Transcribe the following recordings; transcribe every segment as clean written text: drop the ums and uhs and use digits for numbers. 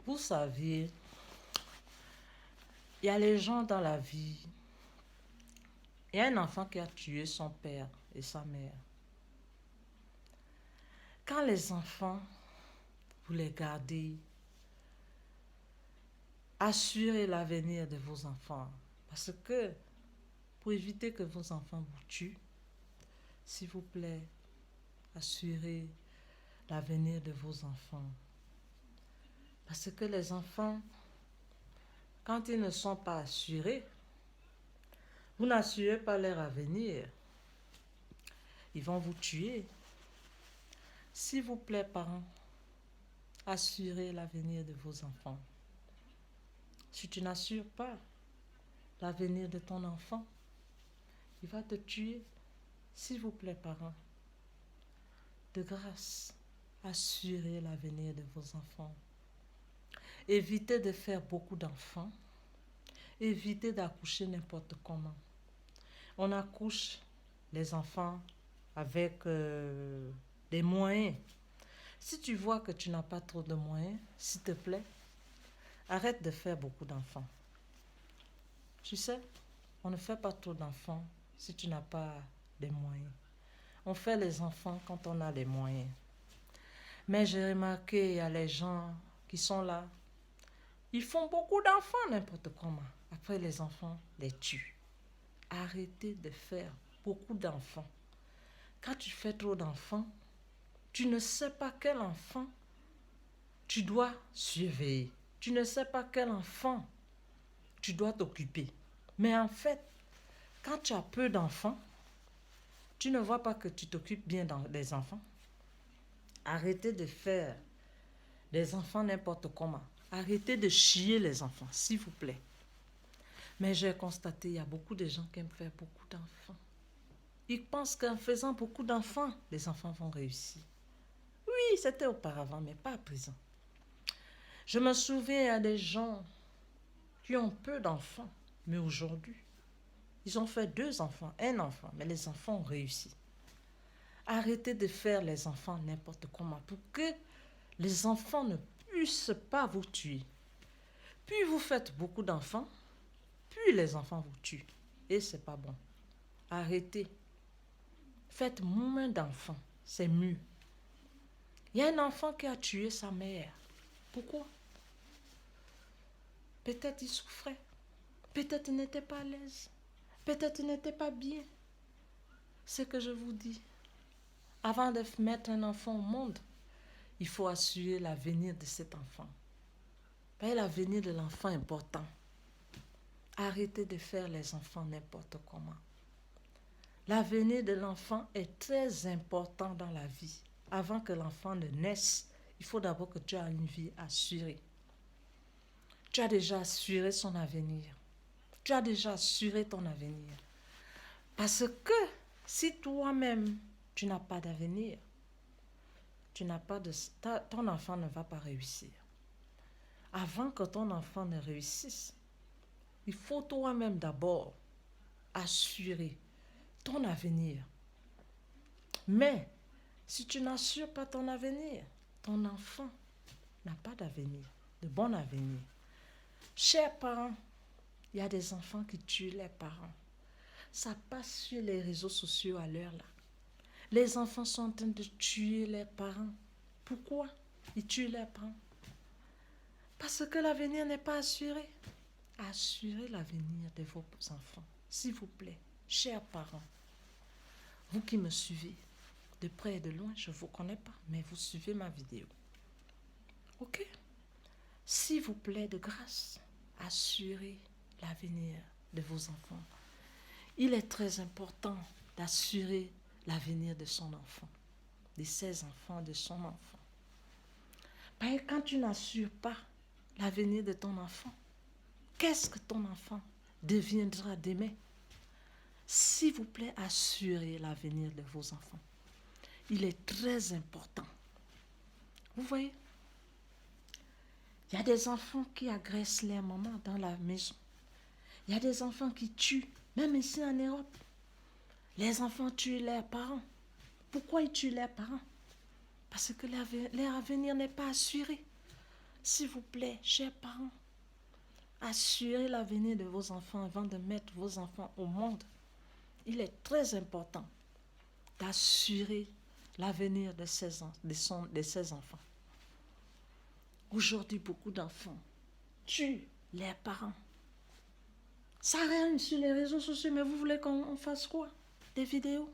Vous saviez, il y a les gens dans la vie. Il y a un enfant qui a tué son père et sa mère. Quand les enfants, vous les gardez, assurez l'avenir de vos enfants. Parce que pour éviter que vos enfants vous tuent, s'il vous plaît, assurez l'avenir de vos enfants. Parce que les enfants, quand ils ne sont pas assurés, vous n'assurez pas leur avenir. Ils vont vous tuer. S'il vous plaît, parents, assurez l'avenir de vos enfants. Si tu n'assures pas l'avenir de ton enfant, il va te tuer. S'il vous plaît, parents, de grâce, assurez l'avenir de vos enfants. Évitez de faire beaucoup d'enfants. Évitez d'accoucher n'importe comment. On accouche les enfants avec des moyens. Si tu vois que tu n'as pas trop de moyens, s'il te plaît, arrête de faire beaucoup d'enfants. Tu sais, on ne fait pas trop d'enfants si tu n'as pas des moyens. On fait les enfants quand on a les moyens. Mais j'ai remarqué, il y a les gens qui sont là. Ils font beaucoup d'enfants n'importe comment. Après, les enfants les tuent. Arrêtez de faire beaucoup d'enfants. Quand tu fais trop d'enfants, tu ne sais pas quel enfant tu dois surveiller. Tu ne sais pas quel enfant tu dois t'occuper. Mais en fait, quand tu as peu d'enfants, tu ne vois pas que tu t'occupes bien des enfants. Arrêtez de faire des enfants n'importe comment. Arrêtez de chier les enfants, s'il vous plaît. Mais j'ai constaté, il y a beaucoup de gens qui aiment faire beaucoup d'enfants. Ils pensent qu'en faisant beaucoup d'enfants, les enfants vont réussir. Oui, c'était auparavant, mais pas à présent. Je me souviens, il y a des gens qui ont peu d'enfants, mais aujourd'hui, ils ont fait 2 enfants, un enfant, mais les enfants ont réussi. Arrêtez de faire les enfants n'importe comment pour que les enfants ne puissent pas vous tuer. Puis vous faites beaucoup d'enfants, puis les enfants vous tuent. Et c'est pas bon. Arrêtez. Faites moins d'enfants, c'est mieux. Il y a un enfant qui a tué sa mère. Pourquoi? Peut-être il souffrait. Peut-être il n'était pas à l'aise. Peut-être il n'était pas bien. Ce que je vous dis, avant de mettre un enfant au monde, il faut assurer l'avenir de cet enfant. Parce que l'avenir de l'enfant est important. Arrêtez de faire les enfants n'importe comment. L'avenir de l'enfant est très important dans la vie. Avant que l'enfant ne naisse, il faut d'abord que tu aies une vie assurée. Tu as déjà assuré son avenir. Tu as déjà assuré ton avenir. Parce que si toi-même, tu n'as pas d'avenir, ton enfant ne va pas réussir. Avant que ton enfant ne réussisse, il faut toi-même d'abord assurer ton avenir. Mais si tu n'assures pas ton avenir, ton enfant n'a pas d'avenir, de bon avenir. Chers parents, il y a des enfants qui tuent les parents. Ça passe sur les réseaux sociaux à l'heure là. Les enfants sont en train de tuer les parents. Pourquoi ils tuent les parents? Parce que l'avenir n'est pas assuré. Assurez l'avenir de vos enfants, s'il vous plaît, chers parents. Vous qui me suivez, de près et de loin, je ne vous connais pas, mais vous suivez ma vidéo. Ok? S'il vous plaît, de grâce, assurez l'avenir de vos enfants. Il est très important d'assurer l'avenir de son enfant, de ses enfants, de son enfant. Parce que quand tu n'assures pas l'avenir de ton enfant, qu'est-ce que ton enfant deviendra demain? S'il vous plaît, assurez l'avenir de vos enfants. Il est très important. Vous voyez, il y a des enfants qui agressent les mamans dans la maison. Il y a des enfants qui tuent, même ici en Europe. Les enfants tuent leurs parents. Pourquoi ils tuent leurs parents? Parce que leur avenir n'est pas assuré. S'il vous plaît, chers parents, assurez l'avenir de vos enfants avant de mettre vos enfants au monde. Il est très important d'assurer l'avenir de ces enfants. Aujourd'hui, beaucoup d'enfants tuent leurs parents. Ça règne sur les réseaux sociaux, mais vous voulez qu'on fasse quoi? Des vidéos?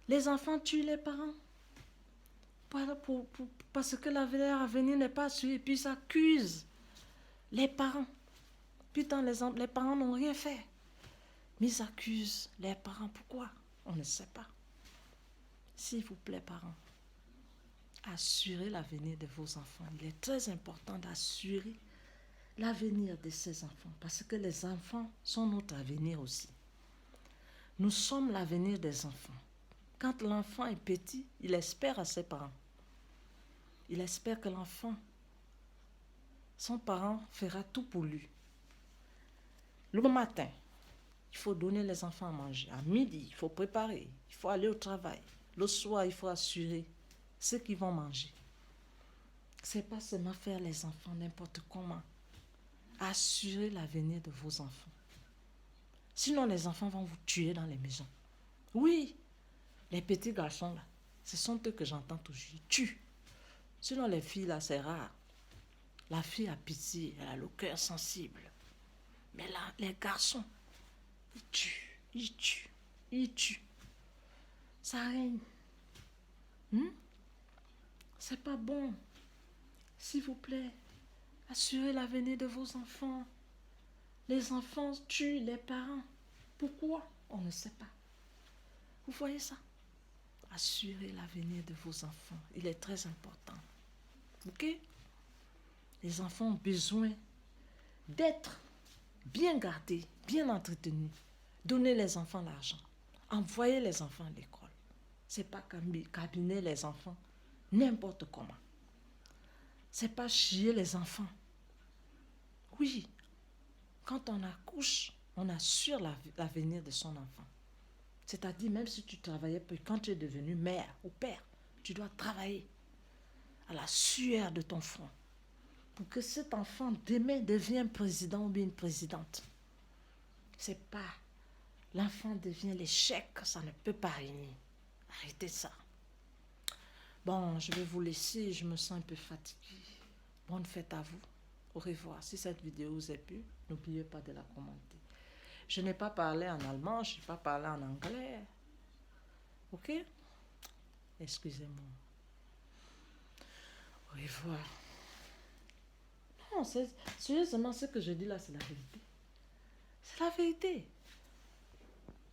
Les enfants tuent les parents parce que leur avenir n'est pas assuré, et puis ils accusent les parents. Putain, les parents n'ont rien fait. Mais ils accusent les parents. Pourquoi? On ne sait pas. S'il vous plaît, parents, assurez l'avenir de vos enfants. Il est très important d'assurer l'avenir de ces enfants, parce que les enfants sont notre avenir aussi. Nous sommes l'avenir des enfants. Quand l'enfant est petit, il espère à ses parents. Il espère que son parent fera tout pour lui. Le matin, il faut donner les enfants à manger. À midi, il faut préparer. Il faut aller au travail. Le soir, il faut assurer ce qu'ils vont manger. Ce n'est pas seulement faire les enfants n'importe comment. Assurez l'avenir de vos enfants. Sinon, les enfants vont vous tuer dans les maisons. Oui, les petits garçons, là, ce sont eux que j'entends toujours. Ils tuent. Sinon, les filles, là, c'est rare. La fille a pitié, elle a le cœur sensible. Mais là, les garçons, ils tuent. Ça règne. C'est pas bon. S'il vous plaît, assurez l'avenir de vos enfants. Les enfants tuent les parents. Pourquoi? On ne sait pas. Vous voyez ça? Assurez l'avenir de vos enfants. Il est très important. Ok? Les enfants ont besoin d'être bien gardés, bien entretenus. Donnez les enfants l'argent. Envoyez les enfants à l'école. C'est pas cabiner les enfants n'importe comment. C'est pas chier les enfants. Oui, quand on accouche, on assure l'avenir de son enfant. C'est-à-dire, même si tu travaillais, quand tu es devenu mère ou père, tu dois travailler à la sueur de ton front pour que cet enfant demain devienne président ou bien une présidente. C'est pas l'enfant devient l'échec, ça ne peut pas régner. Arrêtez ça. Bon, je vais vous laisser, je me sens un peu fatiguée. Bonne fête à vous. Au revoir. Si cette vidéo vous a plu, n'oubliez pas de la commenter. Je n'ai pas parlé en allemand, je n'ai pas parlé en anglais. Ok? Excusez-moi. Au revoir. Non, sérieusement, ce que je dis là, c'est la vérité. C'est la vérité.